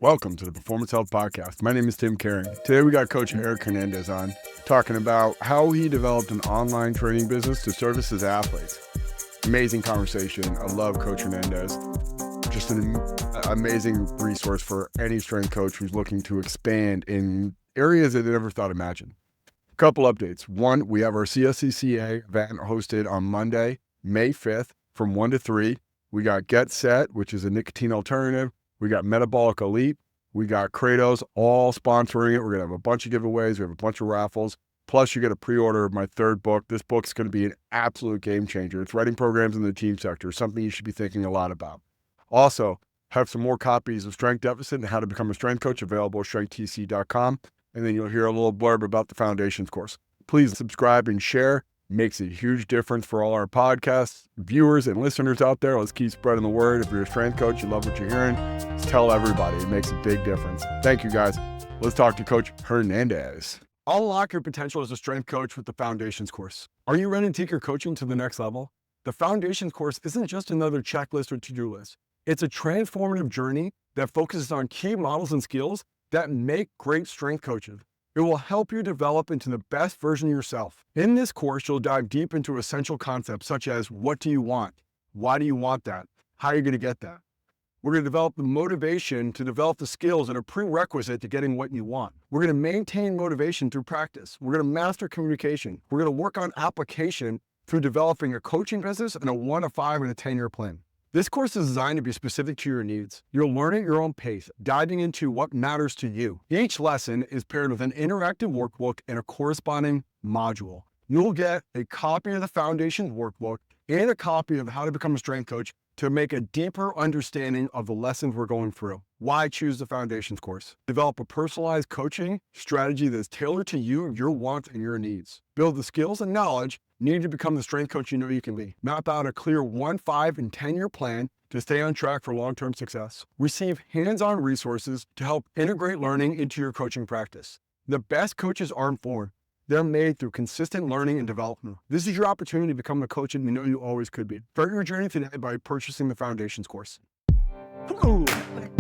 Welcome to the Performance Health Podcast. My name is Tim Caring. Today we got Coach Erik Hernandez on, talking about how he developed an online training business to service his athletes. Amazing conversation. I love Coach Hernandez. Just an amazing resource for any strength coach who's looking to expand in areas that they never thought imagined. A couple updates. One, we have our CSCCA event hosted on Monday, May 5th from 1 to 3. We got Get Set, which is a nicotine alternative. We got Metabolic Elite. We got Kratos all sponsoring it. We're going to have a bunch of giveaways. We have a bunch of raffles. Plus, you get a pre-order of my third book. This book's going to be an absolute game changer. It's writing programs in the team sector, something you should be thinking a lot about. Also, have some more copies of Strength Deficit and How to Become a Strength Coach available at strengthtc.com. And then you'll hear a little blurb about the Foundations course. Please subscribe and share. Makes a huge difference for all our podcast viewers and listeners out there. Let's keep spreading the word. If you're a strength coach, you love what you're hearing, just tell everybody. It makes a big difference. Thank you, guys. Let's talk to Coach Hernandez. Unlock your potential as a strength coach with the Foundations course. Are you ready to take your coaching to the next level? The Foundations course isn't just another checklist or to-do list. It's a transformative journey that focuses on key models and skills that make great strength coaches. It will help you develop into the best version of yourself. In this course, you'll dive deep into essential concepts such as what do you want? Why do you want that? How are you going to get that? We're going to develop the motivation to develop the skills that are prerequisite to getting what you want. We're going to maintain motivation through practice. We're going to master communication. We're going to work on application through developing a coaching business and a 1 to 5 and a 10-year plan. This course is designed to be specific to your needs. You'll learn at your own pace, diving into what matters to you. Each lesson is paired with an interactive workbook and a corresponding module. You'll get a copy of the Foundations workbook and a copy of How to Become a Strength Coach to make a deeper understanding of the lessons we're going through. Why choose the Foundations course? Develop a personalized coaching strategy that's tailored to you, your wants, and your needs. Build the skills and knowledge needed to become the strength coach you know you can be. Map out a clear 1, 5, and 10-year plan to stay on track for long-term success. Receive hands-on resources to help integrate learning into your coaching practice. The best coaches aren't born. They're made through consistent learning and development. This is your opportunity to become the coach that you know you always could be. Start your journey today by purchasing the Foundations course. Ooh,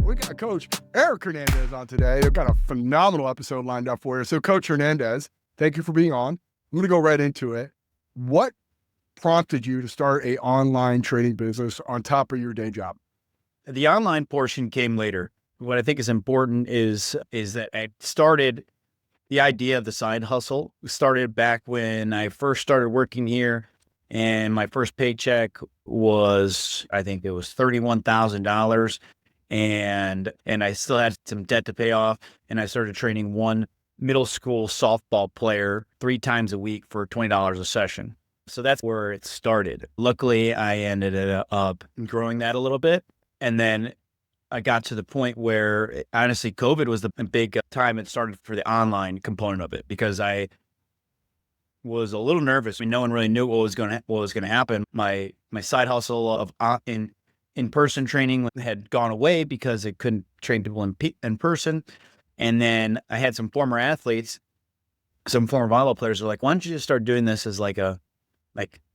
we got Coach Erik Hernandez on today. They've got a phenomenal episode lined up for you. So Coach Hernandez, thank you for being on. I'm going to go right into it. What prompted you to start an online training business on top of your day job? The online portion came later. What I think is important is that I started the idea of the side hustle started back when I first started working here, and my first paycheck was, I think it was $31,000, and I still had some debt to pay off, and I started training one middle school softball player 3 times a week for $20 a session. So that's where it started. Luckily, I ended up growing that a little bit, and then I got to the point where, honestly, COVID was the big time it started for the online component of it, because I was a little nervous. I mean, no one really knew what was going to happen. My side hustle of in-person training had gone away because I couldn't train people in person. And then I had some former athletes, some former volleyball players are like, why don't you just start doing this as like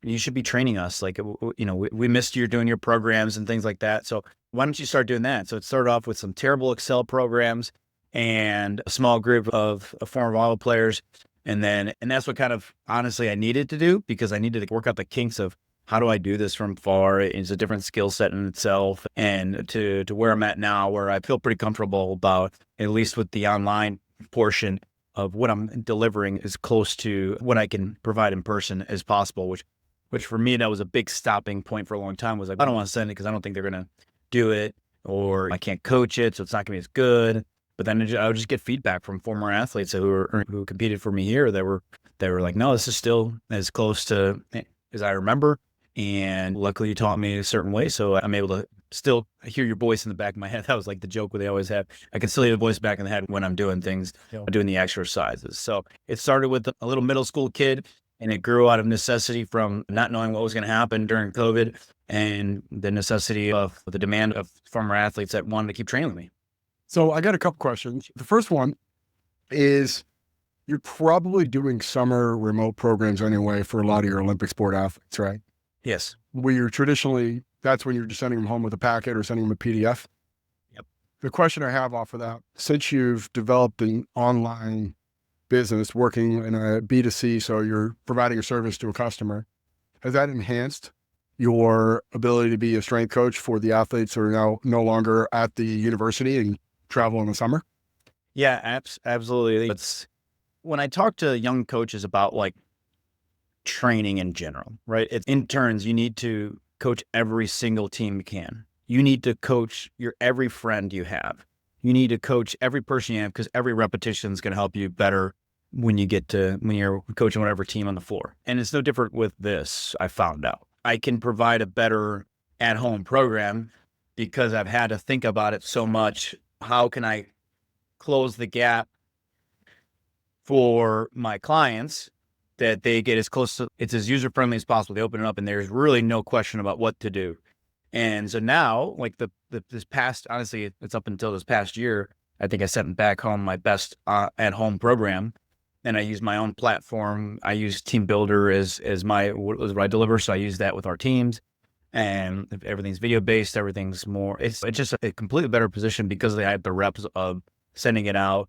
you should be training us. Like, we missed you doing your programs and things like that. So why don't you start doing that? So it started off with some terrible Excel programs and a small group of former volleyball players. And that's what kind of, honestly, I needed to do, because I needed to work out the kinks of how do I do this from far. It's a different skill set in itself. And to where I'm at now, where I feel pretty comfortable about, at least with the online portion of what I'm delivering, is close to what I can provide in person as possible, which for me, that was a big stopping point for a long time. Was like, I don't want to send it because I don't think they're going to do it, or I can't coach it, so it's not going to be as good. But then I would just get feedback from former athletes who competed for me here that were like, no, this is still as close to as I remember. And luckily you taught me a certain way, so I'm able to still hear your voice in the back of my head. That was like the joke where they always have. I can still hear the voice back in the head when I'm doing things, doing the exercises. So it started with a little middle school kid, and it grew out of necessity from not knowing what was going to happen during COVID, and the necessity of the demand of former athletes that wanted to keep training with me. So I got a couple questions. The first one is, you're probably doing summer remote programs anyway for a lot of your Olympic sport athletes, right? Yes. Where you're traditionally, that's when you're just sending them home with a packet or sending them a PDF. Yep. The question I have off of that, since you've developed an online business working in a B2C, so you're providing a service to a customer, has that enhanced your ability to be a strength coach for the athletes who are now no longer at the university and travel in the summer? Yeah, absolutely. It's when I talk to young coaches about like training in general, right? It's interns, you need to coach every single team you can. You need to coach your every friend you have. You need to coach every person you have because every repetition is going to help you better when you're coaching whatever team on the floor. And it's no different with this, I found out. I can provide a better at-home program because I've had to think about it so much. How can I close the gap for my clients that they get it's as user-friendly as possible. They open it up and there's really no question about what to do. And so now, like this past, honestly, it's up until this past year, I think I sent back home my best at-home program, and I use my own platform. I use Team Builder as what I deliver. So I use that with our teams, and everything's video-based, everything's more, it's just a completely better position because I had the reps of sending it out,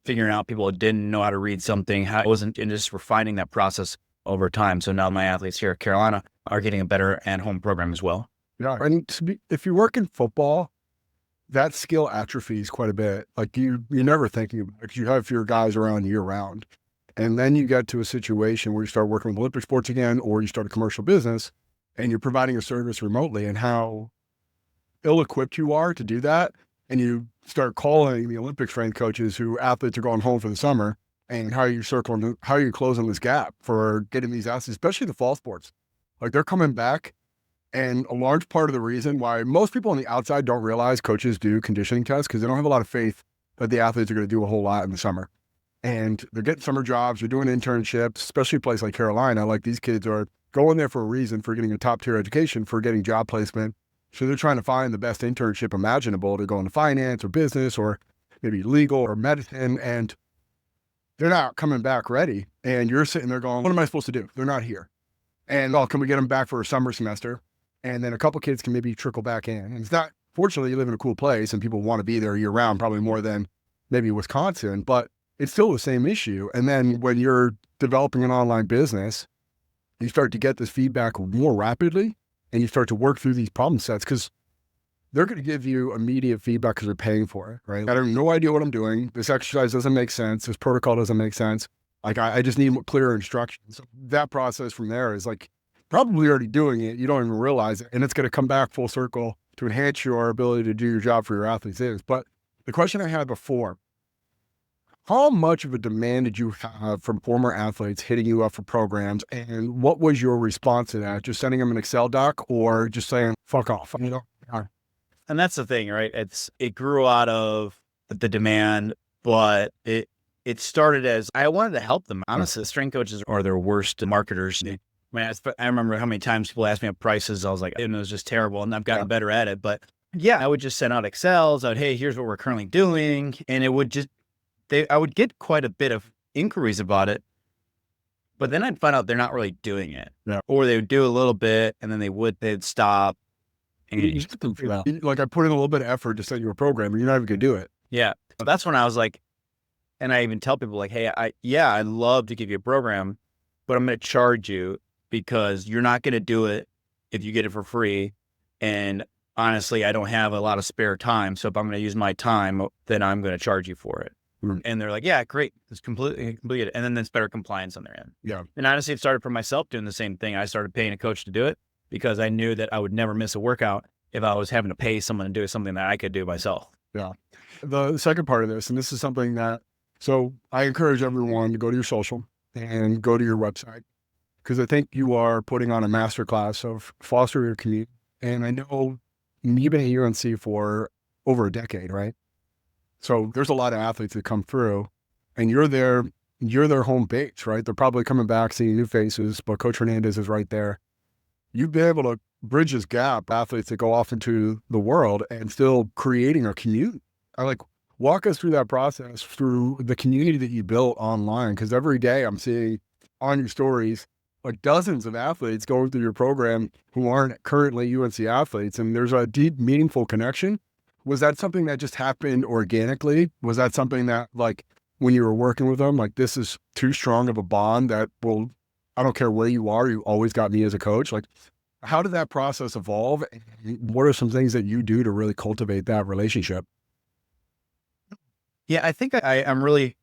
figuring out people that didn't know how to read something, how it wasn't, and just refining that process over time. So now my athletes here at Carolina are getting a better at-home program as well. Yeah. And if you work in football, that skill atrophies quite a bit. Like you're never thinking about it because you have your guys around year round. And then you get to a situation where you start working with Olympic sports again, or you start a commercial business and you're providing a service remotely, and how ill-equipped you are to do that. And you start calling the Olympic strength coaches who athletes are going home for the summer, and how are you closing this gap for getting these athletes, especially the fall sports. Like they're coming back. And a large part of the reason why most people on the outside don't realize coaches do conditioning tests, because they don't have a lot of faith that the athletes are going to do a whole lot in the summer. And they're getting summer jobs, they're doing internships, especially a place like Carolina. Like these kids are going there for a reason, for getting a top tier education, for getting job placement. So they're trying to find the best internship imaginable to go into finance or business or maybe legal or medicine. And they're not coming back ready. And you're sitting there going, what am I supposed to do? They're not here. And can we get them back for a summer semester? And then a couple kids can maybe trickle back in. And it's not, fortunately, you live in a cool place and people want to be there year round, probably more than maybe Wisconsin, but it's still the same issue. And then when you're developing an online business, you start to get this feedback more rapidly, and you start to work through these problem sets because they're going to give you immediate feedback because they're paying for it, right? I have no idea what I'm doing. This exercise doesn't make sense. This protocol doesn't make sense. Like I just need clearer instructions. So that process from there is like, probably already doing it, you don't even realize it, and it's going to come back full circle to enhance your ability to do your job for your athletes is. But the question I had before, how much of a demand did you have from former athletes hitting you up for programs, and what was your response to that? Just sending them an Excel doc or just saying, fuck off, you know? And that's the thing, right? It grew out of the demand, but it started as I wanted to help them. Honestly, strength coaches are their worst marketers. I remember how many times people asked me about prices. I was like, it was just terrible, and I've gotten better at it. But yeah, I would just send out Excels. Hey, here's what we're currently doing. And it would I would get quite a bit of inquiries about it, but then I'd find out they're not really doing it. Yeah. Or they would do a little bit and then they'd stop. And like I put in a little bit of effort to send you a program and you're not even going to do it. Yeah. So that's when I was like, and I even tell people like, hey, I'd love to give you a program, but I'm going to charge you because you're not going to do it if you get it for free. And honestly, I don't have a lot of spare time. So if I'm going to use my time, then I'm going to charge you for it. Mm-hmm. And they're like, yeah, great. It's completed. And then there's better compliance on their end. Yeah. And honestly, it started for myself doing the same thing. I started paying a coach to do it because I knew that I would never miss a workout if I was having to pay someone to do something that I could do myself. Yeah. The second part of this, and this is something that, so I encourage everyone to go to your social and go to your website, because I think you are putting on a masterclass of foster your community. And I know you've been at UNC for over a decade, right? So there's a lot of athletes that come through and you're their home base, right? They're probably coming back, seeing new faces, but Coach Hernandez is right there. You've been able to bridge this gap, athletes that go off into the world and still creating a community. Walk us through that process, through the community that you built online. Because every day I'm seeing on your stories, like dozens of athletes going through your program who aren't currently UNC athletes. And there's a deep, meaningful connection Was that something that just happened organically? Was that something that, like, when you were working with them, like, this is too strong of a bond that will, I don't care where you are, you always got me as a coach? Like, how did that process evolve? What are some things that you do to really cultivate that relationship? Yeah, I think I'm really,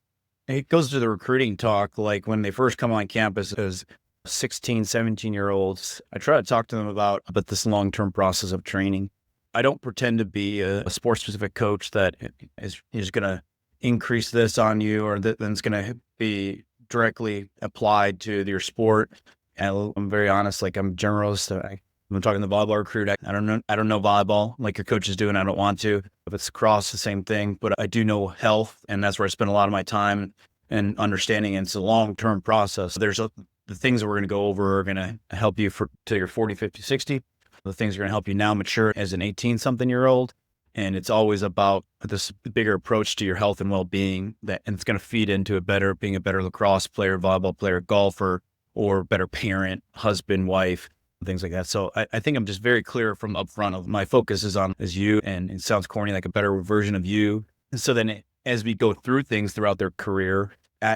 it goes to the recruiting talk. Like when they first come on campus as 16, 17-year-olds, I try to talk to them about this long-term process of training. I don't pretend to be a sports-specific coach that is going to increase this on you, or that then it's going to be directly applied to your sport. And I'm very honest, like I'm generalist. I'm talking to the volleyball recruit. I don't know volleyball like your coaches do, and I don't want to. If it's cross, the same thing. But I do know health, and that's where I spend a lot of my time and understanding. And it's a long-term process. The things that we're going to go over are going to help you till you're 40, 50, 60. The things are going to help you now mature as an 18-something-year-old. And it's always about this bigger approach to your health and well-being, and it's going to feed into being a better lacrosse player, volleyball player, golfer, or better parent, husband, wife, things like that. So I think I'm just very clear from upfront of my focus is you, and it sounds corny, like a better version of you. And so then as we go through things throughout their career,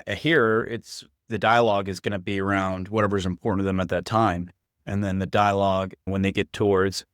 here, the dialogue is going to be around whatever's important to them at that time. And then the dialogue, when they get towards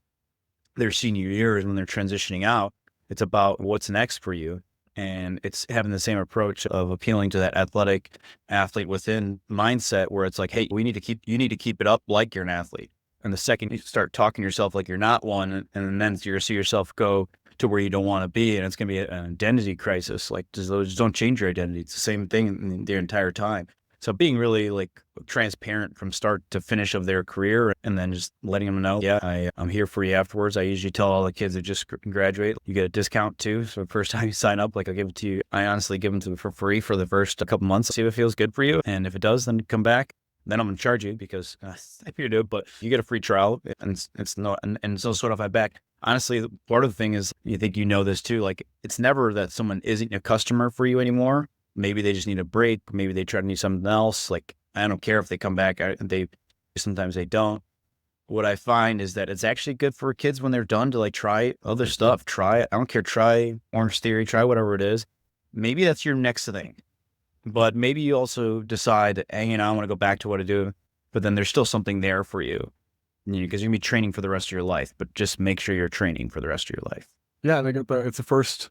their senior years, when they're transitioning out, it's about what's next for you. And it's having the same approach of appealing to that athletic athlete within mindset, where it's like, hey, you need to keep it up like you're an athlete. And the second you start talking to yourself like you're not one, and then you're going to see yourself go to where you don't want to be, and it's going to be an identity crisis. Like, just don't change your identity. It's the same thing the entire time. So being really like transparent from start to finish of their career, and then just letting them know, yeah, I'm here for you afterwards. I usually tell all the kids that just graduate, you get a discount too. So the first time you sign up, like I'll give it to you. I honestly give them to them for free for the first couple months. See if it feels good for you. And if it does, then come back. Then I'm going to charge you because if you do, but you get a free trial, and it's no, and so sort of I back. Honestly, part of the thing is, you think you know this too, like it's never that someone isn't a customer for you anymore. Maybe they just need a break. Maybe they try to need something else. Like, I don't care if they come back. Sometimes they don't. What I find is that it's actually good for kids when they're done to like try other stuff. Try it. I don't care. Try Orange Theory, try whatever it is. Maybe that's your next thing, but maybe you also decide, hey, I want to go back to what I do, but then there's still something there for you, because you're going to be training for the rest of your life, but just make sure you're training for the rest of your life. Yeah, I think it's the first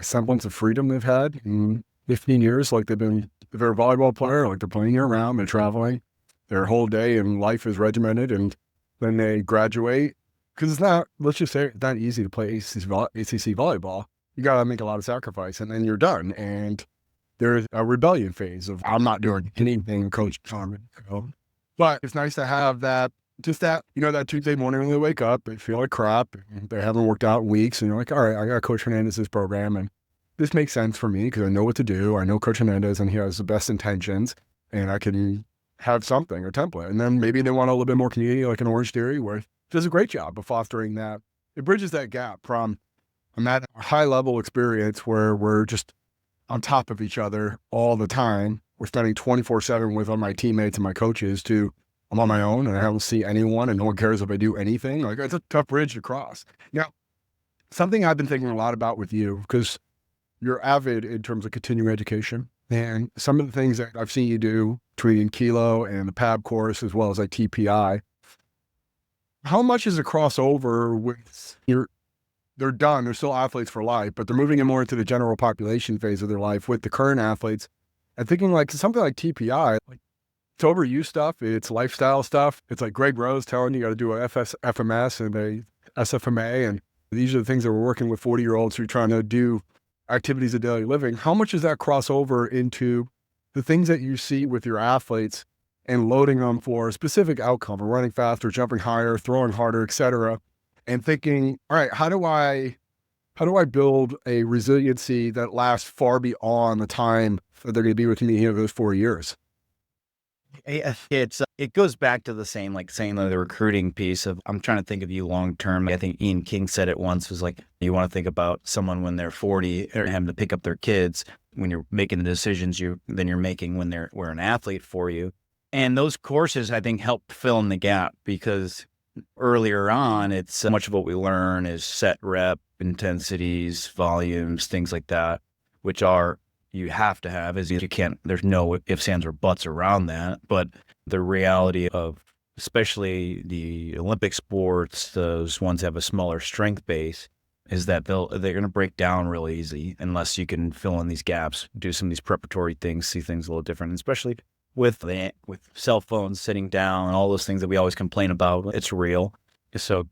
semblance of freedom they've had in 15 years. Like if they're a volleyball player, like they're playing year round, they're traveling, their whole day and life is regimented, and then they graduate. Because it's not, let's just say, it's not easy to play ACC volleyball. You got to make a lot of sacrifice, and then you're done. And there's a rebellion phase of, I'm not doing anything, Coach Carmen. But it's nice to have that, that Tuesday morning when they wake up, they feel like crap, they haven't worked out in weeks, and you're like, all right, I got Coach Hernandez's program, and this makes sense for me because I know what to do. I know Coach Hernandez, and he has the best intentions, and I can have something or template. And then maybe they want a little bit more community, like an Orange Theory, where it does a great job of fostering that. It bridges that gap from that high level experience where we're just on top of each other all the time. We're spending 24/7 with all my teammates and my coaches, to I'm on my own and I don't see anyone and no one cares if I do anything. Like, it's a tough bridge to cross. Now, something I've been thinking a lot about with you, because you're avid in terms of continuing education, and some of the things that I've seen you do between Kilo and the PAB course, as well as like TPI, how much is a crossover with they're done, they're still athletes for life, but they're moving in more into the general population phase of their life with the current athletes, and thinking like something like TPI, like it's overuse stuff, it's lifestyle stuff. It's like Greg Rose telling you got to do a FMS and a SFMA, and these are the things that we're working with 40-year-olds who are trying to do activities of daily living. How much does that cross over into the things that you see with your athletes and loading them for a specific outcome, or running faster, jumping higher, throwing harder, etc., and thinking, all right, how do I build a resiliency that lasts far beyond the time that they're going to be with me here those 4 years? It goes back to the same, like saying the recruiting piece of, I'm trying to think of you long term. I think Ian King said it once, was like, you want to think about someone when they're 40 or having to pick up their kids, when you're making the decisions you're making when we're an athlete for you. And those courses, I think, help fill in the gap, because earlier on, it's so much of what we learn is set, rep, intensities, volumes, things like that, which are you have to have, is you can't, there's no ifs, ands, or buts around that. But the reality of, especially the Olympic sports, those ones have a smaller strength base, is that they're going to break down real easy unless you can fill in these gaps, do some of these preparatory things, see things a little different, and especially with cell phones, sitting down, all those things that we always complain about. It's real. So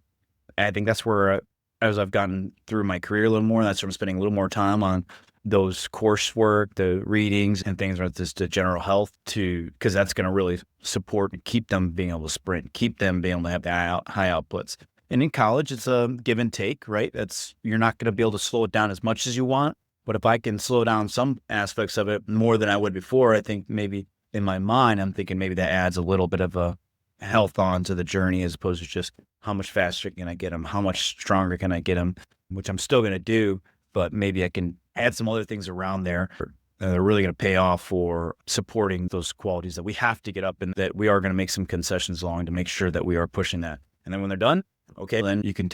I think that's where, as I've gotten through my career a little more, that's where I'm spending a little more time on those coursework, the readings and things like this, the general health, because that's going to really support and keep them being able to sprint, keep them being able to have the high outputs. And in college, it's a give and take, right? You're not going to be able to slow it down as much as you want. But if I can slow down some aspects of it more than I would before, I think maybe in my mind, I'm thinking maybe that adds a little bit of a health on to the journey, as opposed to just how much faster can I get them? How much stronger can I get them? Which I'm still going to do, but maybe I can add some other things around there that are really going to pay off for supporting those qualities that we have to get up, and that we are going to make some concessions along to make sure that we are pushing that. And then when they're done, okay, then you can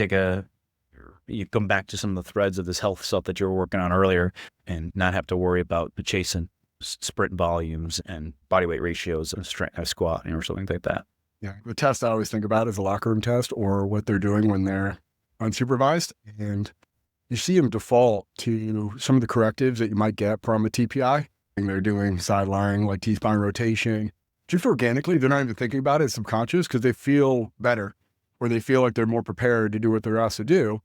you come back to some of the threads of this health stuff that you were working on earlier, and not have to worry about chasing sprint volumes and body weight ratios and squat or something like that. Yeah. The test I always think about is a locker room test, or what they're doing when they're unsupervised. And you see them default to some of the correctives that you might get from a TPI. And they're doing sideline, like T-spine rotation. Just organically, they're not even thinking about it. It's subconscious, because they feel better, or they feel like they're more prepared to do what they're asked to do.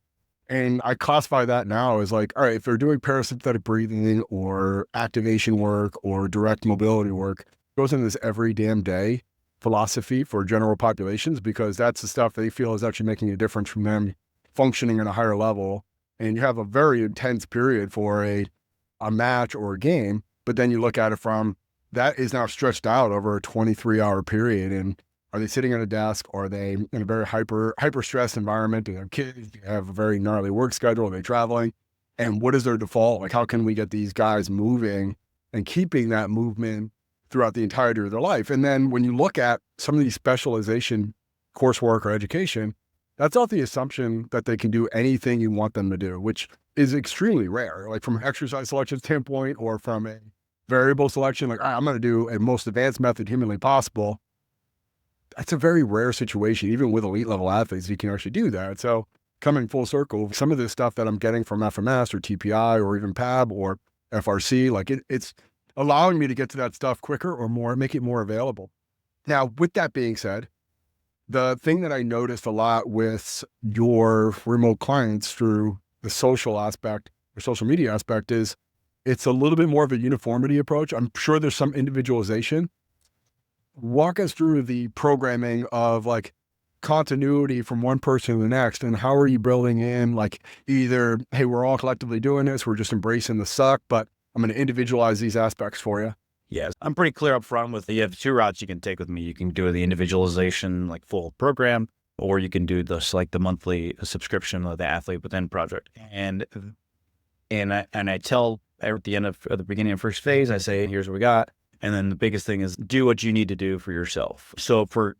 And I classify that now as like, all right, if they're doing parasympathetic breathing or activation work or direct mobility work, it goes into this every damn day philosophy for general populations, because that's the stuff they feel is actually making a difference from them functioning at a higher level. And you have a very intense period for a match or a game, but then you look at it from, that is now stretched out over a 23-hour period. And are they sitting at a desk? Are they in a very hyper stressed environment? Do they have kids? Do they have a very gnarly work schedule? Are they traveling? And what is their default? Like, how can we get these guys moving and keeping that movement throughout the entirety of their life? And then when you look at some of these specialization coursework or education, that's not the assumption that they can do anything you want them to do, which is extremely rare. Like, from an exercise selection standpoint, or from a variable selection, like, I'm going to do a most advanced method humanly possible. That's a very rare situation. Even with elite level athletes, you can actually do that. So coming full circle, some of this stuff that I'm getting from FMS or TPI or even PAB or FRC, like it's allowing me to get to that stuff quicker or more, make it more available. Now, with that being said, the thing that I noticed a lot with your remote clients through the social aspect or social media aspect is it's a little bit more of a uniformity approach. I'm sure there's some individualization. Walk us through the programming of like continuity from one person to the next, and how are you building in like either, hey, we're all collectively doing this, we're just embracing the suck, but I'm going to individualize these aspects for you. Yes, I'm pretty clear up front with, you have two routes you can take with me. You can do the individualization, like full program, or you can do this like the monthly subscription of the Athlete Within project. And I tell at the beginning of first phase, I say, here's what we got. And then the biggest thing is do what you need to do for yourself.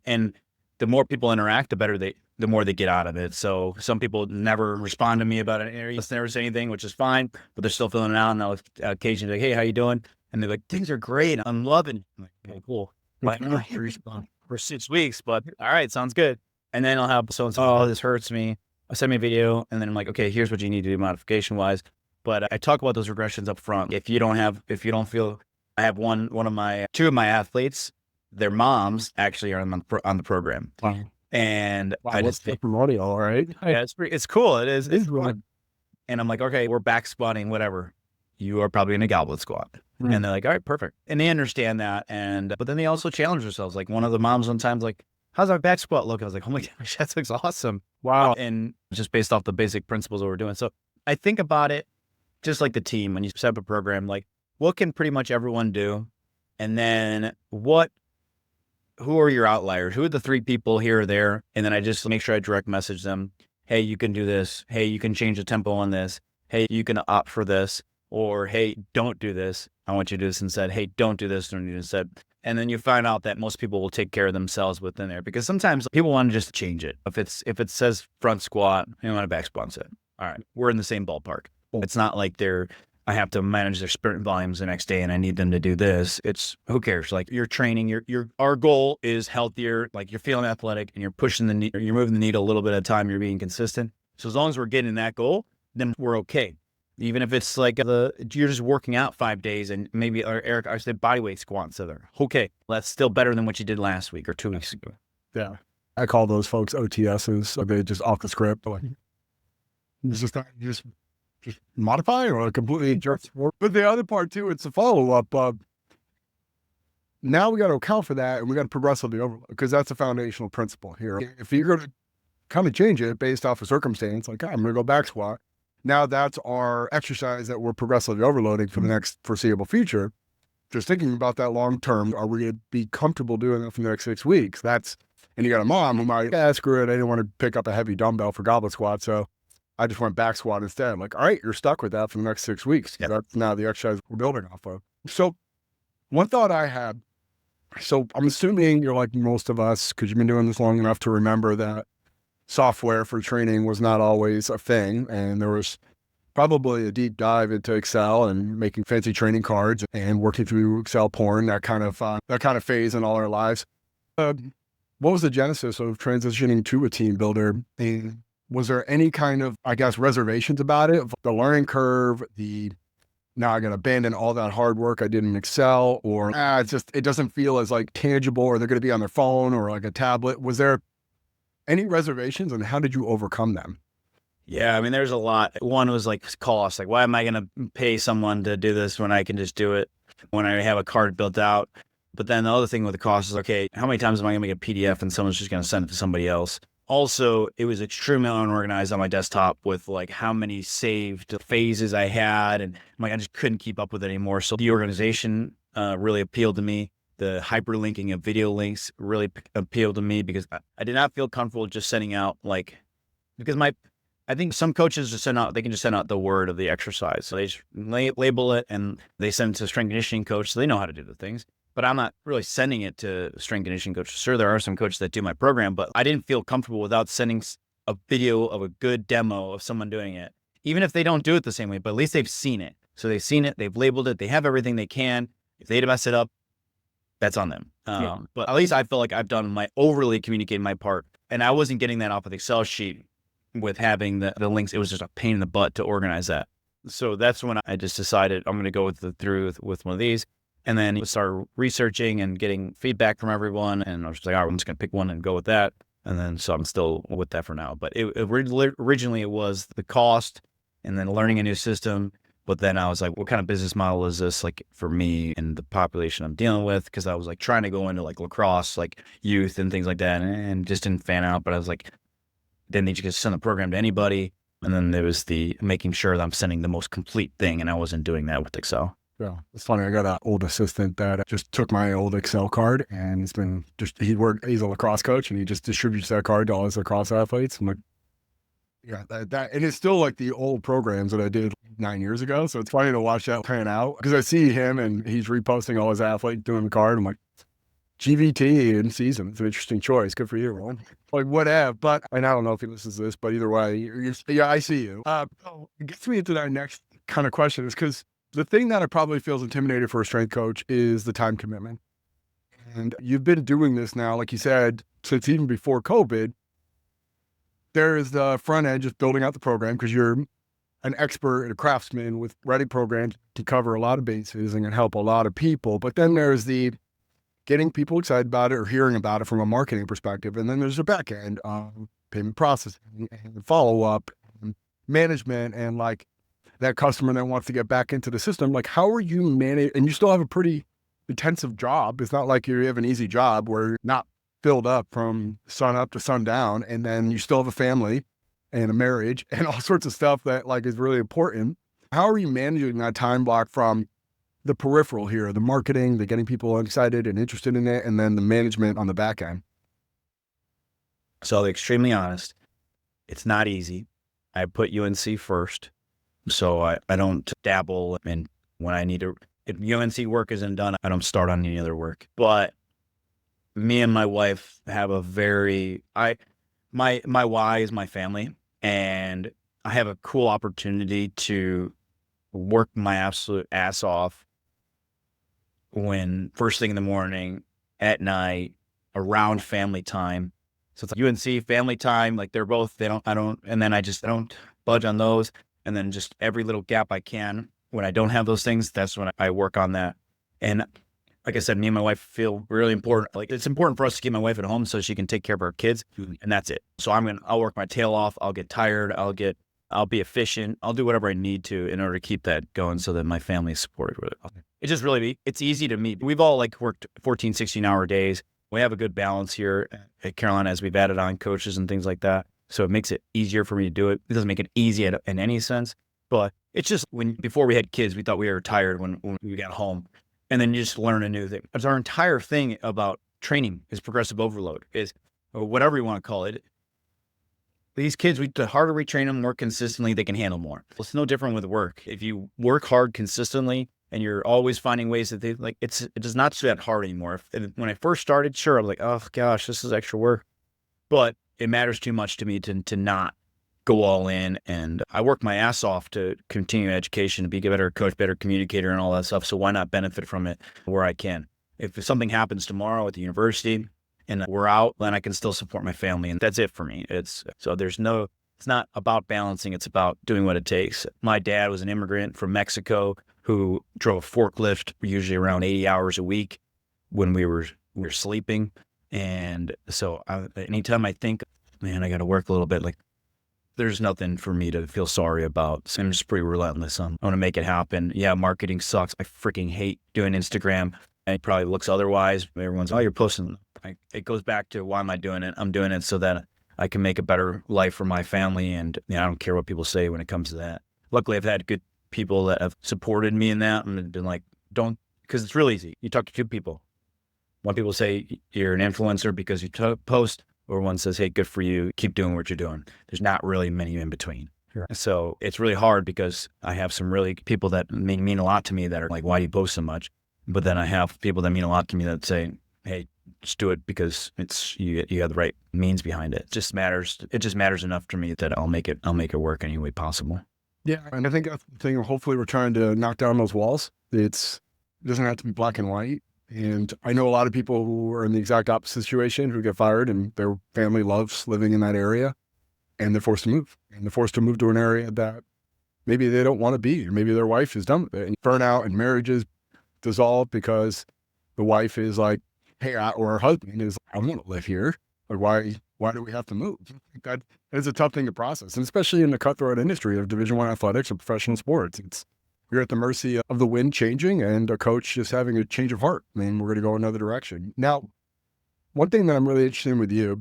And the more people interact, the more they get out of it. So some people never respond to me about an area, never say anything, which is fine, but they're still filling it out. And I'll occasionally be like, hey, how you doing? And they're like, things are great. I'm loving it. I'm like, okay, cool. But I'm not respond for 6 weeks, but all right, sounds good. And then I'll have someone say, oh, this hurts me. Send me a video. And then I'm like, okay, here's what you need to do modification wise. But I talk about those regressions up front. If you don't feel, I have two of my athletes, their moms actually are on the program. Wow. And I just think, all right. yeah, it's cool. It's fun. And I'm like, okay, we're back squatting, whatever. You are probably in a goblet squat. Mm. And they're like, all right, perfect. And they understand that. But then they also challenge themselves. Like one of the moms one time's like, how's our back squat look? I was like, oh my gosh, that looks awesome. Wow. And just based off the basic principles that we're doing. So I think about it just like the team, when you set up a program, like what can pretty much everyone do? And then who are your outliers? Who are the 3 people here or there? And then I just make sure I direct message them. Hey, you can do this. Hey, you can change the tempo on this. Hey, you can opt for this. Or, hey, don't do this. I want you to do this instead. Hey, don't do this. Don't do this instead. And then you find out that most people will take care of themselves within there, because sometimes people want to just change it. If it says front squat, they want to back squat instead. all right, we're in the same ballpark. It's not like I have to manage their sprint volumes the next day and I need them to do this. It's who cares? Like you're training, our goal is healthier. Like you're feeling athletic and you're you're moving the needle a little bit at a time. You're being consistent. So as long as we're getting that goal, then we're okay. Even if it's like you're just working out 5 days and maybe, or Eric, I said bodyweight squats there. Okay. That's still better than what you did last week or 2 weeks ago. Yeah. I call those folks OTSs. They just off the script. Like, just modify or completely jerk. But the other part too, it's a follow-up. Now we got to account for that and we got to progressively overload because that's a foundational principle here. If you're going to kind of change it based off of circumstance, like I'm going to go back squat. Now that's our exercise that we're progressively overloading for the next foreseeable future. Just thinking about that long term, are we going to be comfortable doing that for the next 6 weeks? And you got a mom who might, screw it. I didn't want to pick up a heavy dumbbell for goblet squat. So I just went back squat instead. I'm like, all right, you're stuck with that for the next 6 weeks. Yep. That's now the exercise we're building off of. So one thought I had, so I'm assuming you're like most of us, because you've been doing this long enough to remember that software for training was not always a thing. And there was probably a deep dive into Excel and making fancy training cards and working through Excel porn, that kind of phase in all our lives. What was the genesis of transitioning to a team builder? And was there any kind of, reservations about it? The learning curve, now I got to abandon all that hard work I did in Excel, or it doesn't feel as like tangible, or they're going to be on their phone or like a tablet. Was there any reservations, and how did you overcome them? Yeah, I mean, there's a lot. One was like cost. Like, why am I going to pay someone to do this when I can just do it when I have a card built out? But then the other thing with the cost is, okay, how many times am I going to make a PDF and someone's just going to send it to somebody else? Also, it was extremely unorganized on my desktop with like how many saved phases I had. And I just couldn't keep up with it anymore. So the organization really appealed to me. The hyperlinking of video links really appealed to me because I did not feel comfortable just sending out because I think some coaches they can just send out the word of the exercise. So they just label it and they send it to strength conditioning coach. So they know how to do the things, but I'm not really sending it to strength conditioning coach. Sure, there are some coaches that do my program, but I didn't feel comfortable without sending a video of a good demo of someone doing it, even if they don't do it the same way, but at least they've seen it. So they've seen it, they've labeled it, they have everything they can. If they mess it up, that's on them. But at least I feel like I've done overly communicating my part, and I wasn't getting that off of the Excel sheet with having the links. It was just a pain in the butt to organize that. So that's when I just decided I'm going to go through with one of these, and then start researching and getting feedback from everyone. And I was just like, all right, I'm just going to pick one and go with that. And then, so I'm still with that for now. But originally it was the cost and then learning a new system. But then I was like, what kind of business model is this like for me and the population I'm dealing with? Because I was like trying to go into like lacrosse, like youth and things like that, and just didn't fan out. But I was like, then they just send the program to anybody. And then there was the making sure that I'm sending the most complete thing. And I wasn't doing that with Excel. Yeah, it's funny. I got an old assistant that just took my old Excel card, and he's a lacrosse coach, and he just distributes that card to all his lacrosse athletes. I'm like, yeah, that, and it's still like the old programs that I did 9 years ago. So it's funny to watch that pan out because I see him and he's reposting all his athletes doing the card. I'm like, GVT in season. It's an interesting choice. Good for you, Ron. Like, whatever. But, and I don't know if he listens to this, but either way, I see you. It gets me into that next kind of question is because the thing that I probably feels intimidated for a strength coach is the time commitment. And you've been doing this now, like you said, since even before COVID. There is the front end, just building out the program because you're an expert and a craftsman with ready programs to cover a lot of bases and can help a lot of people. But then there's the getting people excited about it or hearing about it from a marketing perspective. And then there's the back end, payment processing and follow-up and management and like that customer that wants to get back into the system. Like, how are you managing? And you still have a pretty intensive job. It's not like you have an easy job where you're not filled up from sun up to sundown, and then you still have a family and a marriage and all sorts of stuff that like is really important. How are you managing that time block from the peripheral here, the marketing, the getting people excited and interested in it, and then the management on the back end? So extremely honest, it's not easy. I put UNC first, so I don't dabble in when I need to. If UNC work isn't done, I don't start on any other work. But me and my wife have a my why is my family, and I have a cool opportunity to work my absolute ass off when first thing in the morning, at night, around family time. So it's like UNC family time, like they're both, and then I don't budge on those. And then just every little gap I can, when I don't have those things, that's when I work on that. And like I said, me and my wife feel really important. Like it's important for us to keep my wife at home so she can take care of our kids, and that's it. So I'll work my tail off. I'll get tired. I'll be efficient. I'll do whatever I need to in order to keep that going so that my family is supported with it. It's just it's easy to meet. We've all like worked 14, 16-hour days. We have a good balance here at Carolina as we've added on coaches and things like that. So it makes it easier for me to do it. It doesn't make it easy in any sense, but it's just before we had kids, we thought we were tired when we got home. And then you just learn a new thing. It's our entire thing about training is progressive overload, or whatever you want to call it. These kids, the harder we train them more consistently, they can handle more. It's no different with work. If you work hard consistently and you're always finding ways that it does not that hard anymore. When I first started, sure, I was like, oh gosh, this is extra work. But it matters too much to me to not go all in. And I work my ass off to continue education, to be a better coach, better communicator, and all that stuff. So why not benefit from it where I can? If something happens tomorrow at the university and we're out, then I can still support my family. And that's it for me. It's not about balancing. It's about doing what it takes. My dad was an immigrant from Mexico who drove a forklift usually around 80 hours a week when we were sleeping. And so anytime I think, man, I got to work a little bit, like there's nothing for me to feel sorry about. So I'm just pretty relentless. I want to make it happen. Yeah, marketing sucks. I freaking hate doing Instagram. It probably looks otherwise. Everyone's, oh, you're posting. It goes back to why am I doing it? I'm doing it so that I can make a better life for my family. And I don't care what people say when it comes to that. Luckily, I've had good people that have supported me in that and been like, because it's real easy. You talk to two people. One people say you're an influencer because you post, or one says, hey, good for you. Keep doing what you're doing. There's not really many in between. Sure. So it's really hard because I have some really people that mean a lot to me that are like, why do you post so much? But then I have people that mean a lot to me that say, hey, just do it because you have the right means behind it. It just matters enough to me that I'll make it work any way possible. Yeah. And I think that's the thing. Hopefully we're trying to knock down those walls. It doesn't have to be black and white. And I know a lot of people who are in the exact opposite situation who get fired and their family loves living in that area and they're forced to move. And they're forced to move to an area that maybe they don't want to be, or maybe their wife is done with it. And burnout and marriages dissolve because the wife is like, hey, or her husband is, I want to live here. Like, why do we have to move? That is a tough thing to process. And especially in the cutthroat industry of Division I athletics and professional sports, you're at the mercy of the wind changing and a coach just having a change of heart. I mean, we're going to go another direction. Now, one thing that I'm really interested in with you,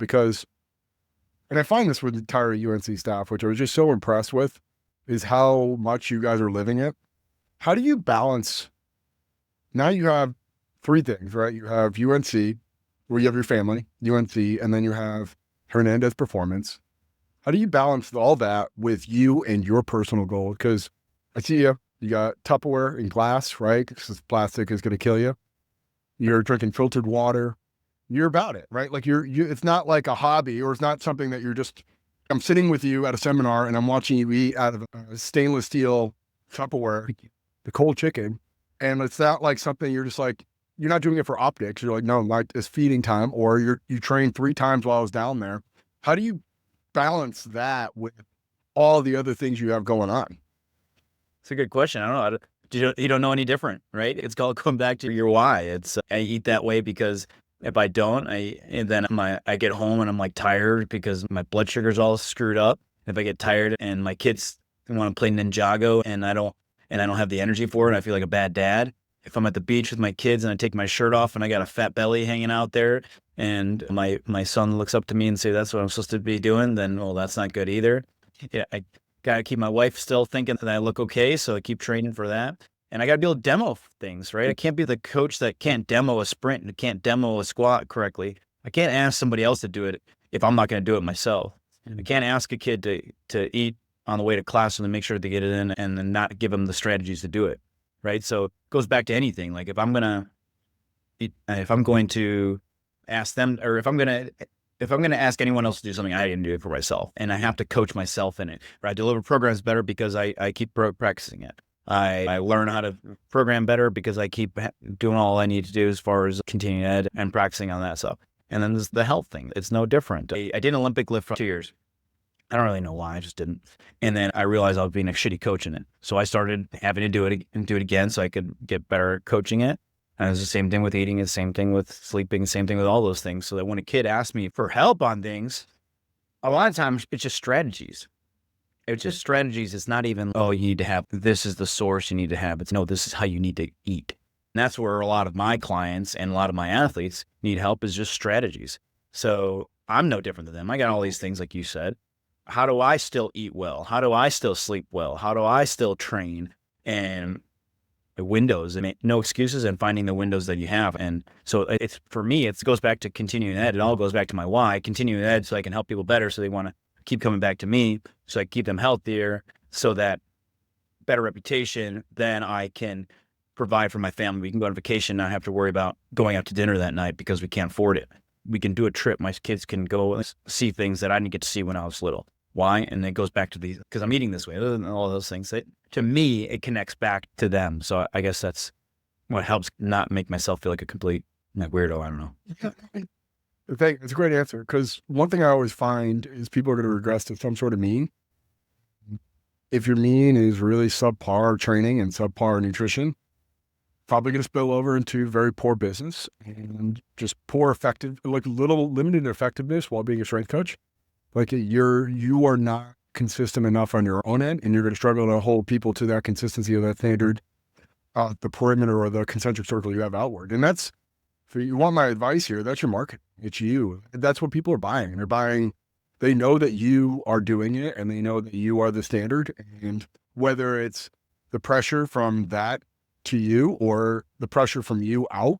and I find this with the entire UNC staff, which I was just so impressed with, is how much you guys are living it. How do you balance? Now you have three things, right? You have UNC, where you have your family, UNC, and then you have Hernandez Performance. How do you balance all that with you and your personal goal? Because I see you got Tupperware in glass, right? Because plastic is going to kill you. You're drinking filtered water. You're about it, right? Like it's not like a hobby, or it's not something that I'm sitting with you at a seminar and I'm watching you eat out of a stainless steel Tupperware, the cold chicken. And it's not like something you're just like, you're not doing it for optics. You're like, no, like it's feeding time, or you trained 3 times while I was down there. How do you balance that with all the other things you have going on? It's a good question. I don't know. You don't know any different, right? It's called going back to your why. It's I eat that way because if I don't, I get home and I'm like tired because my blood sugar's all screwed up. If I get tired and my kids want to play Ninjago and I don't have the energy for it, I feel like a bad dad. If I'm at the beach with my kids and I take my shirt off and I got a fat belly hanging out there and my son looks up to me and say, that's what I'm supposed to be doing, then, well, that's not good either. Yeah, I got to keep my wife still thinking that I look okay. So I keep training for that. And I got to be able to demo things, right? I can't be the coach that can't demo a sprint and can't demo a squat correctly. I can't ask somebody else to do it if I'm not going to do it myself. I can't ask a kid to eat on the way to class and to make sure they get it in and then not give them the strategies to do it. Right. So it goes back to anything. Like if I'm going to ask them, or if I'm going to if I'm going to ask anyone else to do something, I didn't do it for myself, and I have to coach myself in it. Right? I deliver programs better because I keep practicing it. I learn how to program better because I keep doing all I need to do as far as continuing ed and practicing on that stuff. And then there's the health thing. It's no different. I did an Olympic lift for 2 years. I don't really know why. I just didn't. And then I realized I was being a shitty coach in it. So I started having to do it again so I could get better at coaching it. And it's the same thing with eating, the same thing with sleeping, the same thing with all those things. So that when a kid asks me for help on things, a lot of times it's just strategies. It's just strategies. It's not even, oh, you need to have, this is the source you need to have. It's no, this is how you need to eat. And that's where a lot of my clients and a lot of my athletes need help, is just strategies. So I'm no different than them. I got all these things like you said. How do I still eat well? How do I still sleep well? How do I still train? And the windows, I mean, no excuses, and finding the windows that you have. And so it's, for me, it goes back to continuing ed. It all goes back to my why, continuing ed, so I can help people better. So they want to keep coming back to me, so I keep them healthier, so that better reputation, then I can provide for my family. We can go on vacation, not have to worry about going out to dinner that night because we can't afford it. We can do a trip. My kids can go see things that I didn't get to see when I was little. Why? And it goes back to these, because I'm eating this way, other than all those things. To me, it connects back to them. So I guess that's what helps not make myself feel like a complete weirdo. I don't know. It's a great answer, because one thing I always find is people are going to regress to some sort of mean. If your mean is really subpar training and subpar nutrition, probably going to spill over into very poor business and just poor effective, like little limited effectiveness while being a strength coach. Like you are not consistent enough on your own end, and you're going to struggle to hold people to that consistency of that standard, the perimeter or the concentric circle you have outward. And that's, if you want my advice here, that's your market. It's you. That's what people are buying. They're buying, they know that you are doing it, and they know that you are the standard. And whether it's the pressure from that to you or the pressure from you out,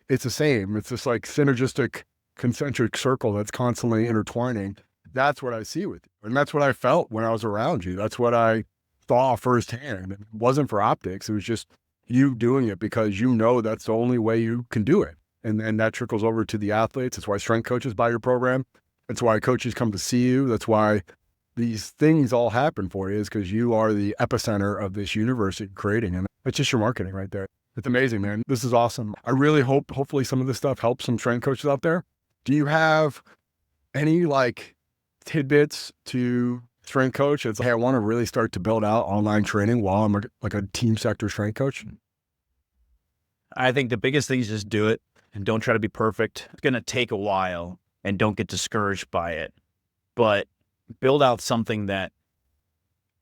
it's the same. It's this like synergistic concentric circle that's constantly intertwining. That's what I see with you. And that's what I felt when I was around you. That's what I saw firsthand. It wasn't for optics. It was just you doing it because you know that's the only way you can do it. And then that trickles over to the athletes. That's why strength coaches buy your program. That's why coaches come to see you. That's why these things all happen for you, is because you are the epicenter of this universe that you're creating. And it's just your marketing right there. It's amazing, man. This is awesome. I really hope, hopefully some of this stuff helps some strength coaches out there. Do you have any like tidbits to strength coach? It's like, hey, I want to really start to build out online training while I'm like a team sector strength coach. I think the biggest thing is just do it and don't try to be perfect. It's going to take a while, and don't get discouraged by it, but build out something that,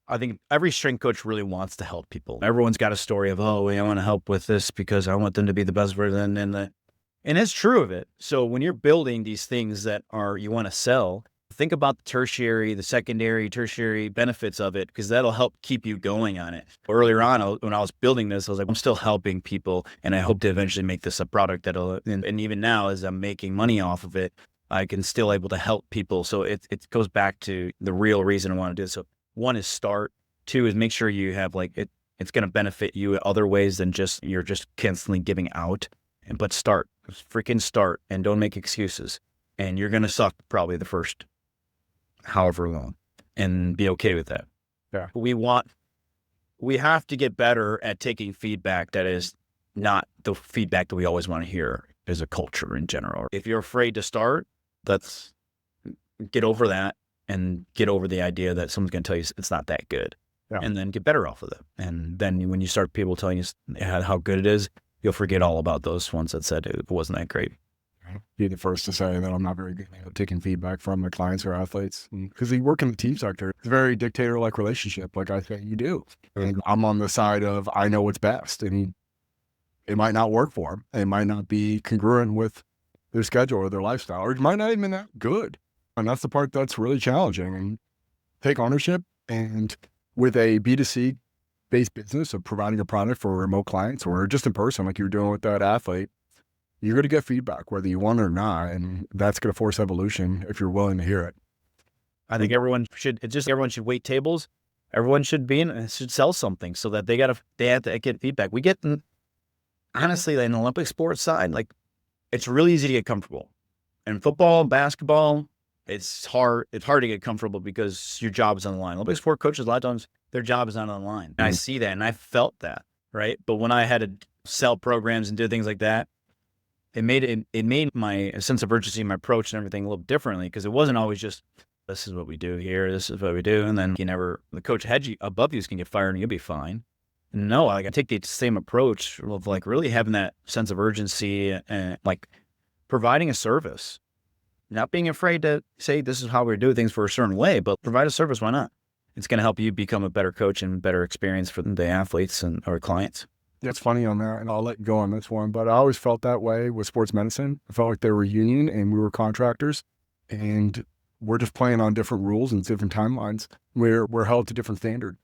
I think every strength coach really wants to help people. Everyone's got a story of, oh, I want to help with this because I want them to be the best version. And it's true of it. So when you're building these things that you want to sell, think about the tertiary, the secondary, tertiary benefits of it, because that'll help keep you going on it. Earlier on, when I was building this, I was like, I'm still helping people, and I hope to eventually make this a product that'll, and even now as I'm making money off of it, I can still able to help people. So it goes back to the real reason I want to do it. So one is start. Two is make sure you have it's going to benefit you in other ways than just, you're just constantly giving out. But start, freaking start, and don't make excuses. And you're going to suck probably the first however long, and be okay with that. Yeah. We have to get better at taking feedback that is not the feedback that we always want to hear as a culture in general. If you're afraid to start, get over that, and get over the idea that someone's going to tell you it's not that good. Yeah. And then get better off of it. And then when you start people telling you how good it is, you'll forget all about those ones that said it wasn't that great. Be the first to say that I'm not very good at taking feedback from my clients or athletes, because you work in the team sector. It's a very dictator-like relationship. Like I think you do. And I'm on the side of, I know what's best, and it might not work for them. It might not be congruent with their schedule or their lifestyle, or it might not even be that good. And that's the part that's really challenging. And take ownership. And with a B2C based business of providing a product for remote clients or just in person, like you're doing with that athlete, you're going to get feedback whether you want it or not. And that's going to force evolution if you're willing to hear it. I think everyone should wait tables. Everyone should should sell something so that they have to get feedback. We honestly, in the Olympic sports side, like, it's really easy to get comfortable. And football, basketball, it's hard to get comfortable because your job is on the line. Olympic sport coaches, a lot of times their job is not on the line. And I see that and I felt that, right? But when I had to sell programs and do things like that, it made my sense of urgency, my approach and everything a little differently, because it wasn't always just, this is what we do here, this is what we do. And then the coach ahead you, above you can get fired and you'll be fine. No, I take the same approach of like really having that sense of urgency and like providing a service, not being afraid to say this is how we do things for a certain way, but provide a service. Why not? It's going to help you become a better coach and better experience for the athletes and our clients. That's funny on that, and I'll let you go on this one, but I always felt that way with sports medicine. I felt like they were a union and we were contractors, and we're just playing on different rules and different timelines. We're held to different standards.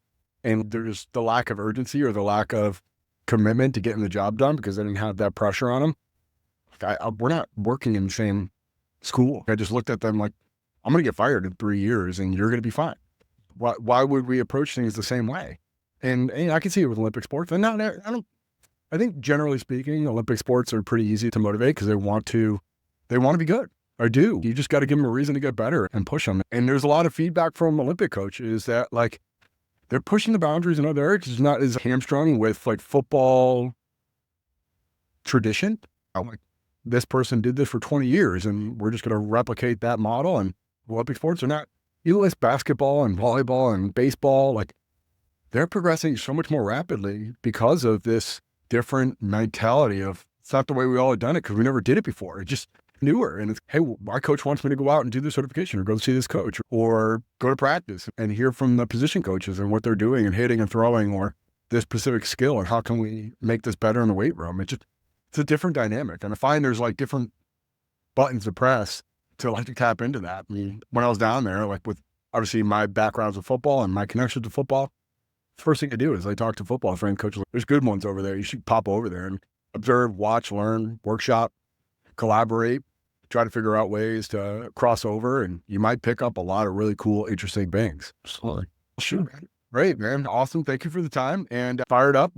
And there's the lack of urgency or the lack of commitment to getting the job done because they didn't have that pressure on them. We're not working in the same school. I just looked at them like, I'm going to get fired in 3 years and you're going to be fine. Why would we approach things the same way? And I can see it with Olympic sports. And I think generally speaking, Olympic sports are pretty easy to motivate because they want to be good. Or do. You just got to give them a reason to get better and push them. And there's a lot of feedback from Olympic coaches that like, they're pushing the boundaries in other areas. It's not as hamstrung with like football tradition. I'm like, this person did this for 20 years and we're just going to replicate that model. And Olympic sports are not, even with basketball and volleyball and baseball, like they're progressing so much more rapidly because of this different mentality of it's not the way we all had done it because we never did it before. It's just newer. And it's, hey, my coach wants me to go out and do this certification or go see this coach or go to practice and hear from the position coaches and what they're doing and hitting and throwing or this specific skill and how can we make this better in the weight room. It's a different dynamic. And I find there's like different buttons to press to like to tap into that. I mean, when I was down there, like with obviously my backgrounds with football and my connection to football, the first thing I do is I talk to football strength coaches. There's good ones over there. You should pop over there and observe, watch, learn, workshop, collaborate, try to figure out ways to cross over, and you might pick up a lot of really cool, interesting things. Absolutely. Sure. Great, man. Awesome. Thank you for the time. And fired up.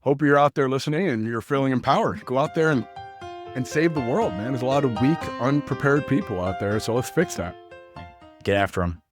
Hope you're out there listening and you're feeling empowered. Go out there and save the world, man. There's a lot of weak, unprepared people out there. So let's fix that. Get after them.